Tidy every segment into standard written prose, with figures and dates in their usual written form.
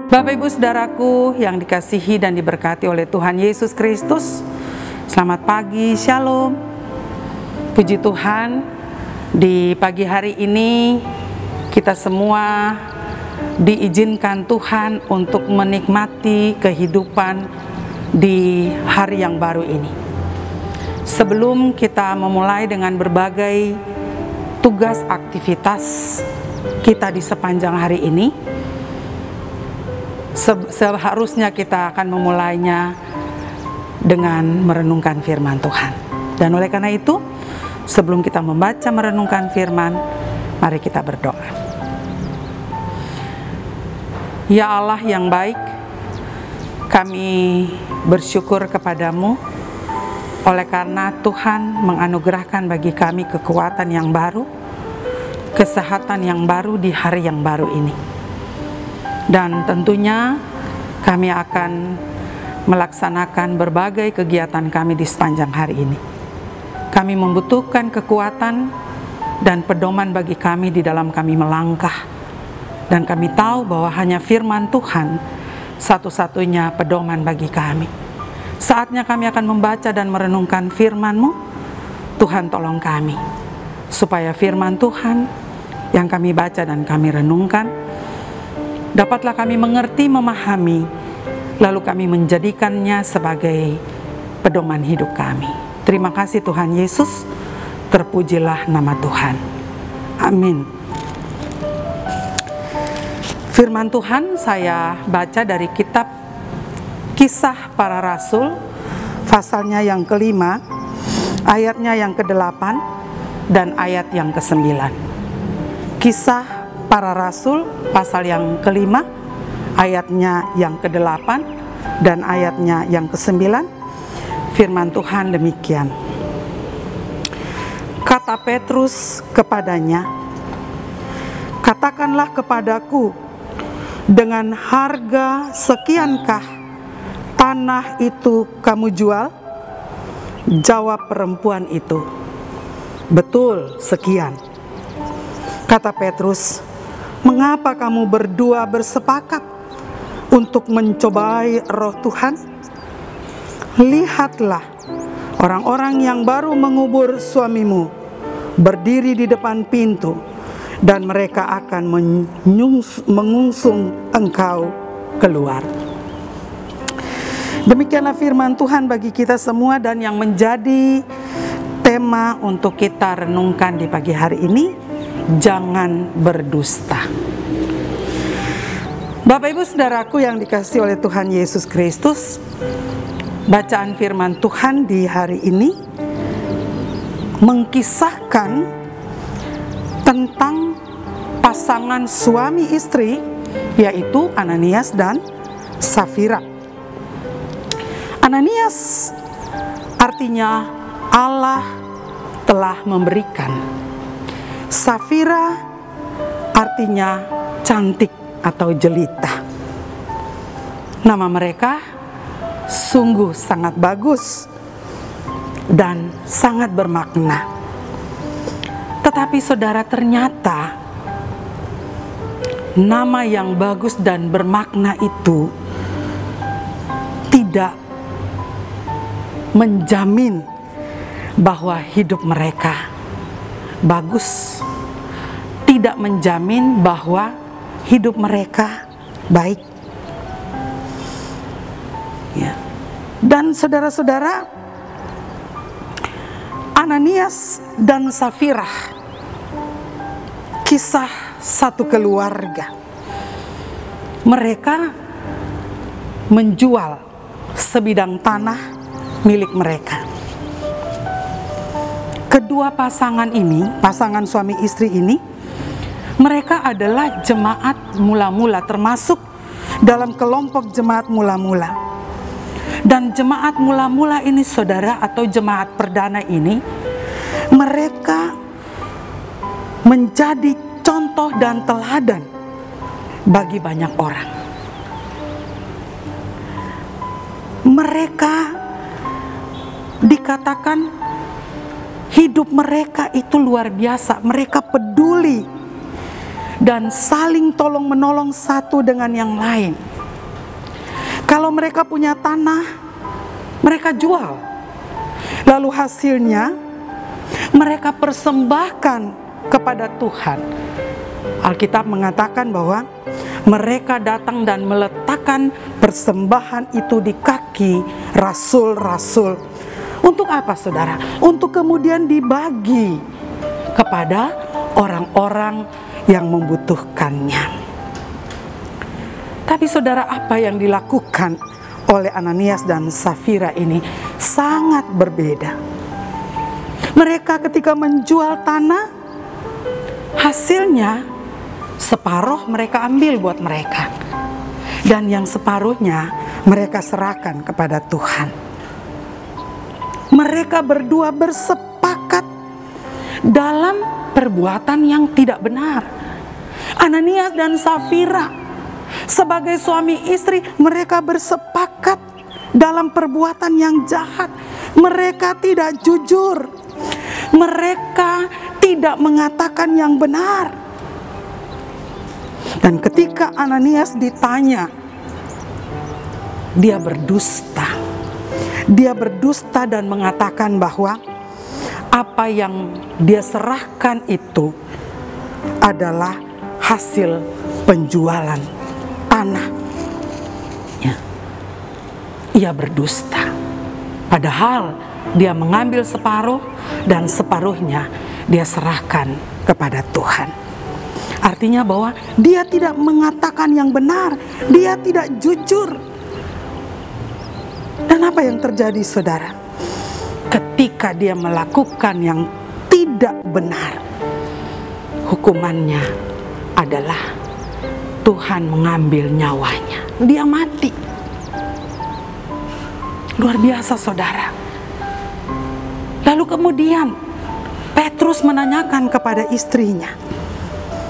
Bapak Ibu Saudaraku yang dikasihi dan diberkati oleh Tuhan Yesus Kristus, selamat pagi, Shalom. Puji Tuhan, di pagi hari ini kita semua diizinkan Tuhan untuk menikmati kehidupan di hari yang baru ini. Sebelum kita memulai dengan berbagai tugas aktivitas kita di sepanjang hari ini, seharusnya kita akan memulainya dengan merenungkan firman Tuhan. Dan oleh karena itu, sebelum kita membaca merenungkan firman, mari kita berdoa. Ya Allah yang baik, kami bersyukur kepadamu oleh karena Tuhan menganugerahkan bagi kami kekuatan yang baru, kesehatan yang baru di hari yang baru ini. Dan tentunya kami akan melaksanakan berbagai kegiatan kami di sepanjang hari ini. Kami membutuhkan kekuatan dan pedoman bagi kami di dalam kami melangkah. Dan kami tahu bahwa hanya firman Tuhan satu-satunya pedoman bagi kami. Saatnya kami akan membaca dan merenungkan firman-Mu. Tuhan tolong kami, supaya firman Tuhan yang kami baca dan kami renungkan, dapatlah kami mengerti, memahami, lalu kami menjadikannya sebagai pedoman hidup kami. Terima kasih Tuhan Yesus, terpujilah nama Tuhan. Amin. Firman Tuhan saya baca dari kitab Kisah Para Rasul, pasalnya yang ke-5, ayatnya yang ke-8, dan ayat yang ke-9. Kisah Para Rasul, pasal yang ke-5, ayatnya yang ke-8, dan ayatnya yang ke-9. Firman Tuhan demikian. Kata Petrus kepadanya, "Katakanlah kepadaku, dengan harga sekiankah tanah itu kamu jual?" Jawab perempuan itu, "Betul, sekian." Kata Petrus, "Mengapa kamu berdua bersepakat untuk mencobai roh Tuhan? Lihatlah, orang-orang yang baru mengubur suamimu berdiri di depan pintu, dan mereka akan mengusung engkau keluar." Demikianlah firman Tuhan bagi kita semua dan yang menjadi tema untuk kita renungkan di pagi hari ini, jangan berdusta. Bapak Ibu Saudaraku yang dikasihi oleh Tuhan Yesus Kristus, bacaan firman Tuhan di hari ini mengkisahkan tentang pasangan suami istri, yaitu Ananias dan Safira. Ananias artinya Allah telah memberikan. Safira artinya cantik atau jelita. Nama mereka sungguh sangat bagus dan sangat bermakna. Tetapi saudara, ternyata nama yang bagus dan bermakna itu tidak menjamin bahwa hidup mereka bagus, tidak menjamin bahwa hidup mereka baik. Ya. Dan saudara-saudara, Ananias dan Safira, kisah satu keluarga. Mereka menjual sebidang tanah milik mereka. Kedua pasangan ini, pasangan suami istri ini, mereka adalah jemaat mula-mula, termasuk dalam kelompok jemaat mula-mula. Dan jemaat mula-mula ini saudara, atau jemaat perdana ini, mereka menjadi contoh dan teladan bagi banyak orang. Mereka dikatakan hidup mereka itu luar biasa. Mereka peduli dan saling tolong menolong satu dengan yang lain. Kalau mereka punya tanah, mereka jual. Lalu hasilnya mereka persembahkan kepada Tuhan. Alkitab mengatakan bahwa mereka datang dan meletakkan persembahan itu di kaki rasul-rasul. Untuk apa, saudara? Untuk kemudian dibagi kepada orang-orang yang membutuhkannya. Tapi saudara, apa yang dilakukan oleh Ananias dan Safira ini sangat berbeda. Mereka ketika menjual tanah, hasilnya separuh mereka ambil buat mereka, dan yang separuhnya mereka serahkan kepada Tuhan. Mereka berdua bersepakat dalam perbuatan yang tidak benar. Ananias dan Safira sebagai suami istri, mereka bersepakat dalam perbuatan yang jahat. Mereka tidak jujur. Mereka tidak mengatakan yang benar. Dan ketika Ananias ditanya, dia berdusta. Dia berdusta dan mengatakan bahwa apa yang dia serahkan itu adalah hasil penjualan tanah. Ya. Ia berdusta. Padahal dia mengambil separuh dan separuhnya dia serahkan kepada Tuhan. Artinya bahwa dia tidak mengatakan yang benar, dia tidak jujur. Dan apa yang terjadi, saudara? Ketika dia melakukan yang tidak benar, hukumannya adalah Tuhan mengambil nyawanya. Dia mati. Luar biasa, saudara. Lalu kemudian Petrus menanyakan kepada istrinya,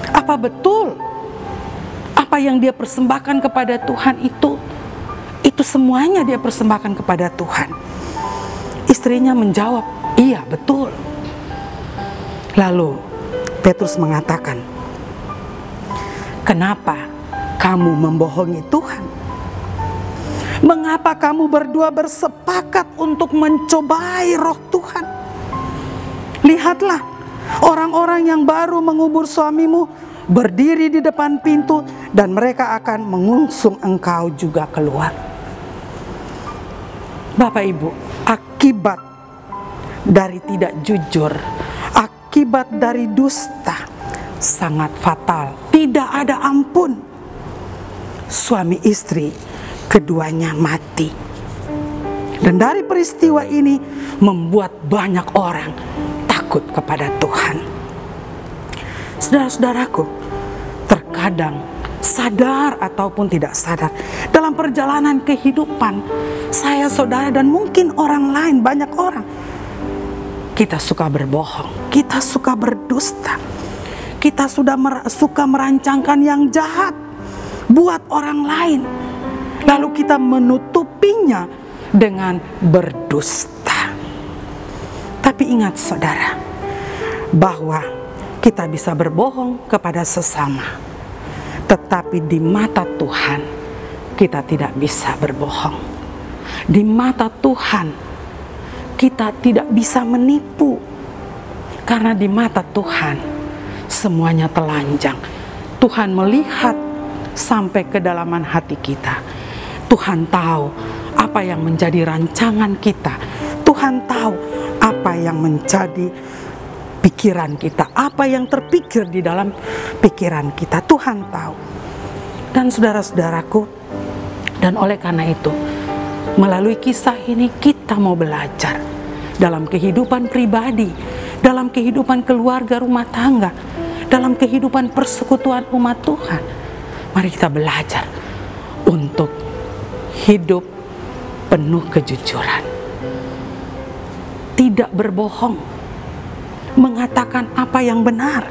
apa betul apa yang dia persembahkan kepada Tuhan itu semuanya dia persembahkan kepada Tuhan? Istrinya menjawab, iya betul. Lalu Petrus mengatakan, kenapa kamu membohongi Tuhan? Mengapa kamu berdua bersepakat untuk mencobai roh Tuhan? Lihatlah, orang-orang yang baru mengubur suamimu berdiri di depan pintu dan mereka akan mengusung engkau juga keluar. Bapak Ibu, akibat dari tidak jujur, akibat dari dusta sangat fatal, tidak ada ampun. Suami istri keduanya mati. Dan dari peristiwa ini membuat banyak orang takut kepada Tuhan. Saudara-saudaraku, terkadang sadar ataupun tidak sadar, dalam perjalanan kehidupan saya, saudara, dan mungkin orang lain, banyak orang, kita suka berbohong, kita suka berdusta, kita suka merancangkan yang jahat buat orang lain, lalu kita menutupinya dengan berdusta. Tapi ingat, saudara, bahwa kita bisa berbohong kepada sesama, tetapi di mata Tuhan kita tidak bisa berbohong. Di mata Tuhan kita tidak bisa menipu, karena di mata Tuhan semuanya telanjang. Tuhan melihat sampai kedalaman hati kita. Tuhan tahu apa yang menjadi rancangan kita. Tuhan tahu apa yang menjadi pikiran kita, apa yang terpikir di dalam pikiran kita. Tuhan tahu. Dan saudara-saudaraku, dan oleh karena itu, melalui kisah ini kita mau belajar dalam kehidupan pribadi, dalam kehidupan keluarga rumah tangga, dalam kehidupan persekutuan umat Tuhan. Mari kita belajar untuk hidup penuh kejujuran, tidak berbohong, mengatakan apa yang benar.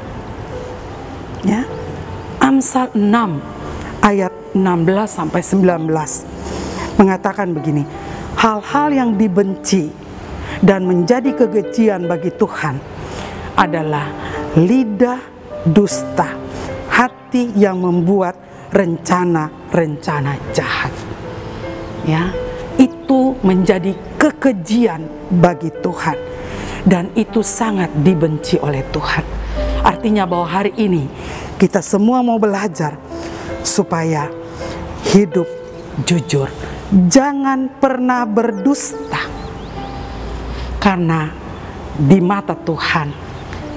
Ya. Amsal 6 ayat 16 sampai 19 mengatakan begini, hal-hal yang dibenci dan menjadi kekejian bagi Tuhan adalah lidah dusta, hati yang membuat rencana-rencana jahat. ya, itu menjadi kekejian bagi Tuhan, dan itu sangat dibenci oleh Tuhan. Artinya bahwa hari ini kita semua mau belajar supaya hidup jujur. Jangan pernah berdusta, karena di mata Tuhan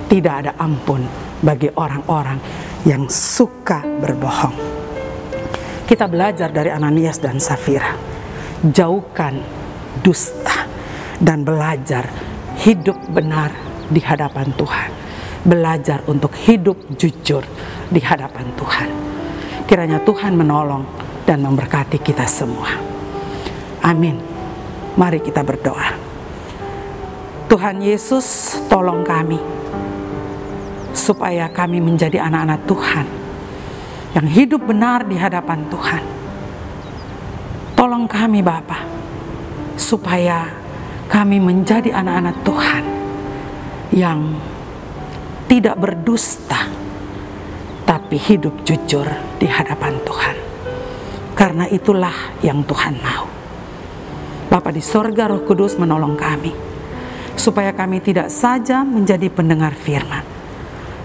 tidak ada ampun bagi orang-orang yang suka berbohong. Kita belajar dari Ananias dan Safira, jauhkan dusta dan belajar hidup benar di hadapan Tuhan. Belajar untuk hidup jujur di hadapan Tuhan. Kiranya Tuhan menolong dan memberkati kita semua. Amin. Mari kita berdoa. Tuhan Yesus, tolong kami supaya kami menjadi anak-anak Tuhan yang hidup benar di hadapan Tuhan. Tolong kami Bapa, supaya kami menjadi anak-anak Tuhan yang tidak berdusta, tapi hidup jujur di hadapan Tuhan. Karena itulah yang Tuhan mau. Bapa di sorga, Roh Kudus menolong kami, supaya kami tidak saja menjadi pendengar firman,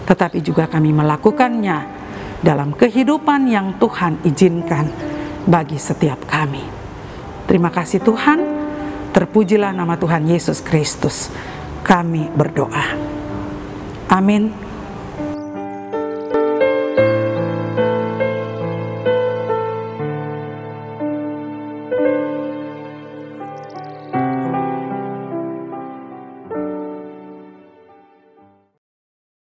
tetapi juga kami melakukannya dalam kehidupan yang Tuhan izinkan bagi setiap kami. Terima kasih Tuhan, terpujilah nama Tuhan Yesus Kristus. Kami berdoa. Amin.